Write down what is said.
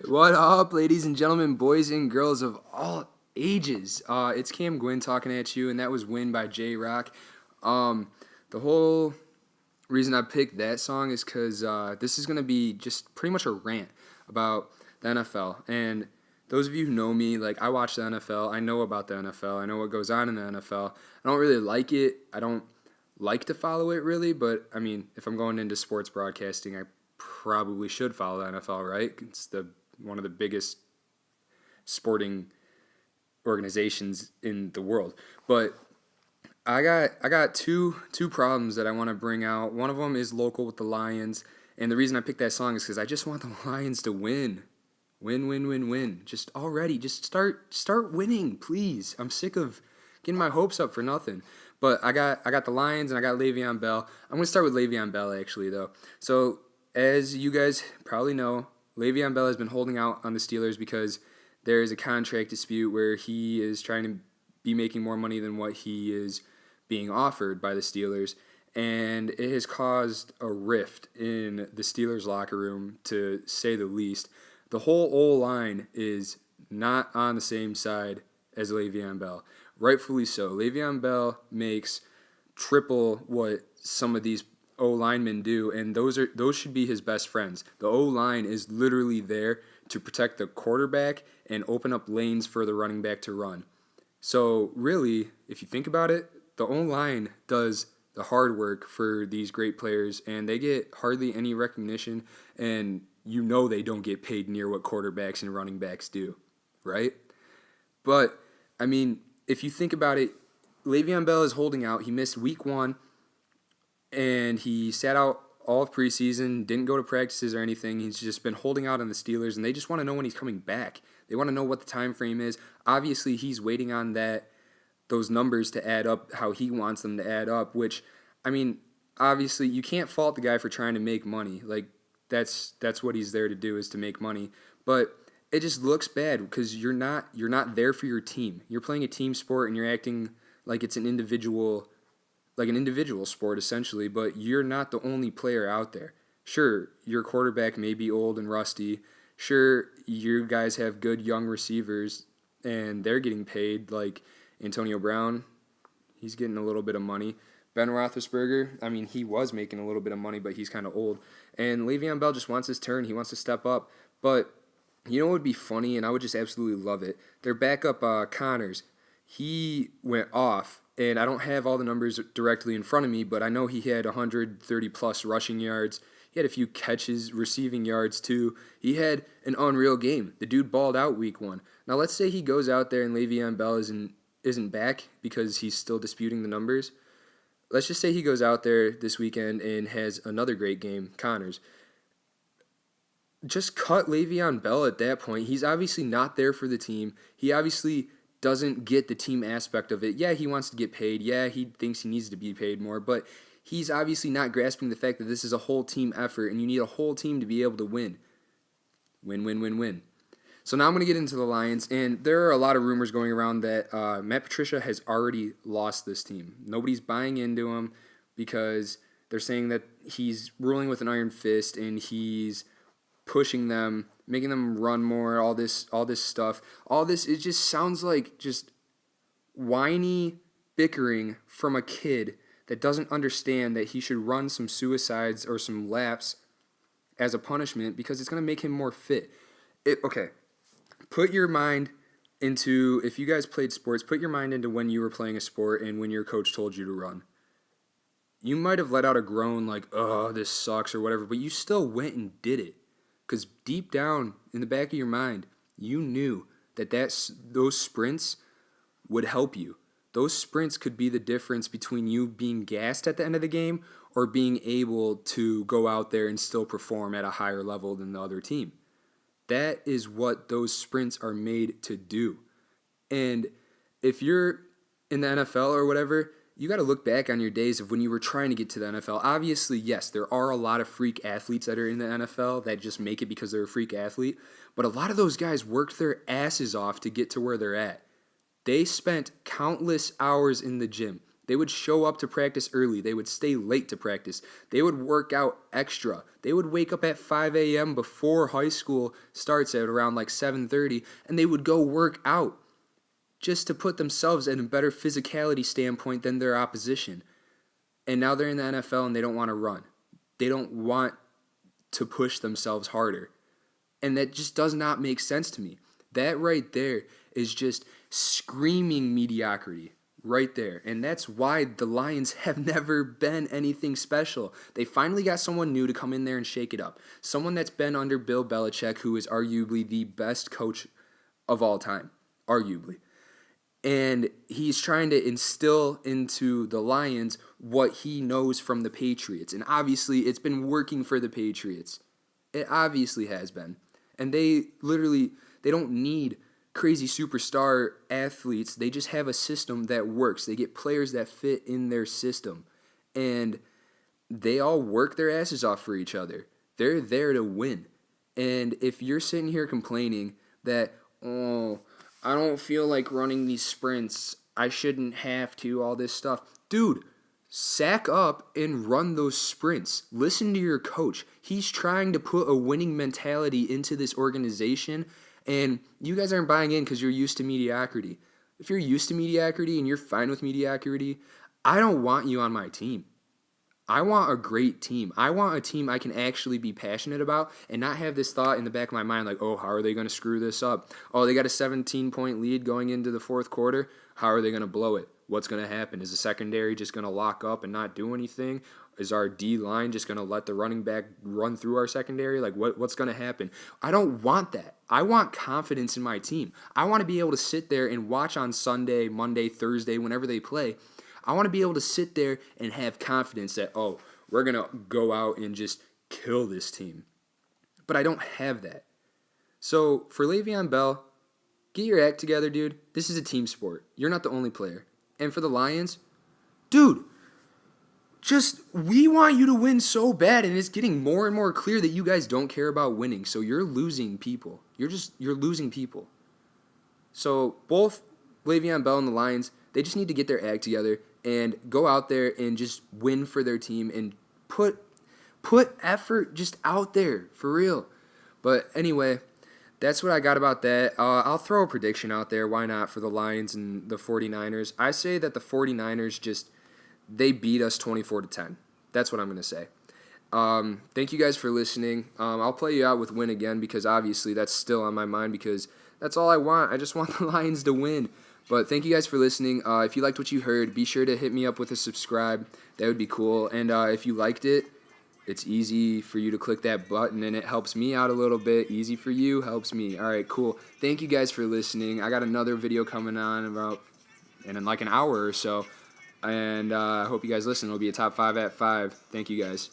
What up, ladies and gentlemen, boys and girls of all ages? It's Cam Gwynn talking at you, and that was Win by J-Rock. The whole reason I picked that song is because this is going to be just pretty much a rant about the NFL. And those of you who know me, like, I watch the NFL. I know about the NFL. I know what goes on in the NFL. I don't really like it. I don't like to follow it, really. But, I mean, if I'm going into sports broadcasting, I probably should follow the NFL, right? It's one of the biggest sporting organizations in the world. But I got two problems that I want to bring out. One of them is local with the Lions, and the reason I picked that song is because I just want the Lions to win. Win. Just start winning, please. I'm sick of getting my hopes up for nothing. But I got the Lions and I got Le'Veon Bell. I'm going to start with Le'Veon Bell actually though. So as you guys probably know, Le'Veon Bell has been holding out on the Steelers because there is a contract dispute where he is trying to be making more money than what he is being offered by the Steelers, and it has caused a rift in the Steelers locker room, to say the least. The whole O-line is not on the same side as Le'Veon Bell. Rightfully so. Le'Veon Bell makes triple what some of these O-linemen do, and those should be his best friends. The O-line is literally there to protect the quarterback and open up lanes for the running back to run. So really, if you think about it, the O-line does the hard work for these great players, and they get hardly any recognition, and you know they don't get paid near what quarterbacks and running backs do, right? But, I mean, if you think about it, Le'Veon Bell is holding out. He missed week 1, and he sat out all of preseason, didn't go to practices or anything. He's just been holding out on the Steelers, and they just want to know when he's coming back. They want to know what the time frame is. Obviously, he's waiting on those numbers to add up how he wants them to add up, which, I mean, obviously you can't fault the guy for trying to make money. Like, that's what he's there to do, is to make money. But it just looks bad because you're not there for your team. You're playing a team sport and you're acting like it's an individual sport essentially, but you're not the only player out there. Sure, your quarterback may be old and rusty. Sure, you guys have good young receivers and they're getting paid, like Antonio Brown. He's getting a little bit of money. Ben Roethlisberger, I mean, he was making a little bit of money, but he's kind of old. And Le'Veon Bell just wants his turn. He wants to step up. But you know what would be funny, and I would just absolutely love it? Their backup, Connors, he went off. And I don't have all the numbers directly in front of me, but I know he had 130-plus rushing yards. He had a few catches, receiving yards, too. He had an unreal game. The dude balled out week 1. Now, let's say he goes out there and Le'Veon Bell isn't back because he's still disputing the numbers. Let's just say he goes out there this weekend and has another great game, Connors. Just cut Le'Veon Bell at that point. He's obviously not there for the team. He obviously doesn't get the team aspect of it. Yeah, he wants to get paid. Yeah, he thinks he needs to be paid more, but he's obviously not grasping the fact that this is a whole team effort and you need a whole team to be able to win. Win. So now I'm going to get into the Lions, and there are a lot of rumors going around that Matt Patricia has already lost this team. Nobody's buying into him because they're saying that he's ruling with an iron fist and he's pushing them, making them run more, all this stuff. All this, it just sounds like just whiny bickering from a kid that doesn't understand that he should run some suicides or some laps as a punishment because it's going to make him more fit. Okay, put your mind into, if you guys played sports, put your mind into when you were playing a sport and when your coach told you to run. You might have let out a groan like, oh, this sucks or whatever, but you still went and did it. Because deep down in the back of your mind, you knew that those sprints would help you. Those sprints could be the difference between you being gassed at the end of the game or being able to go out there and still perform at a higher level than the other team. That is what those sprints are made to do. And if you're in the NFL or whatever, you got to look back on your days of when you were trying to get to the NFL. Obviously, yes, there are a lot of freak athletes that are in the NFL that just make it because they're a freak athlete. But a lot of those guys worked their asses off to get to where they're at. They spent countless hours in the gym. They would show up to practice early. They would stay late to practice. They would work out extra. They would wake up at 5 a.m. before high school starts at around like 7:30, and they would go work out just to put themselves in a better physicality standpoint than their opposition. And now they're in the NFL and they don't want to run. They don't want to push themselves harder. And that just does not make sense to me. That right there is just screaming mediocrity right there. And that's why the Lions have never been anything special. They finally got someone new to come in there and shake it up. Someone that's been under Bill Belichick, who is arguably the best coach of all time. Arguably. And he's trying to instill into the Lions what he knows from the Patriots. And obviously, it's been working for the Patriots. It obviously has been. And they don't need crazy superstar athletes. They just have a system that works. They get players that fit in their system. And they all work their asses off for each other. They're there to win. And if you're sitting here complaining that, oh, I don't feel like running these sprints, I shouldn't have to, all this stuff. Dude, sack up and run those sprints. Listen to your coach. He's trying to put a winning mentality into this organization, and you guys aren't buying in because you're used to mediocrity. If you're used to mediocrity and you're fine with mediocrity, I don't want you on my team. I want a great team. I want a team I can actually be passionate about and not have this thought in the back of my mind like, oh, how are they going to screw this up? Oh, they got a 17-point lead going into the fourth quarter. How are they going to blow it? What's going to happen? Is the secondary just going to lock up and not do anything? Is our D-line just going to let the running back run through our secondary? Like, what's going to happen? I don't want that. I want confidence in my team. I want to be able to sit there and watch on Sunday, Monday, Thursday, whenever they play. I want to be able to sit there and have confidence that, oh, we're going to go out and just kill this team. But I don't have that. So for Le'Veon Bell, get your act together, dude. This is a team sport. You're not the only player. And for the Lions, dude, we want you to win so bad, and it's getting more and more clear that you guys don't care about winning. So you're losing people. You're losing people. So both Le'Veon Bell and the Lions, they just need to get their act together and go out there and just win for their team and put effort just out there for real. But anyway, that's what I got about that. I'll throw a prediction out there. Why not, for the Lions and the 49ers? I say that the 49ers they beat us 24-10. That's what I'm going to say. Thank you guys for listening. I'll play you out with win again because obviously that's still on my mind because that's all I want. I just want the Lions to win. But thank you guys for listening. If you liked what you heard, be sure to hit me up with a subscribe. That would be cool. And if you liked it, it's easy for you to click that button, and it helps me out a little bit. Easy for you, helps me. All right, cool. Thank you guys for listening. I got another video coming on in like an hour or so. And I hope you guys listen. It'll be a top 5 at 5. Thank you guys.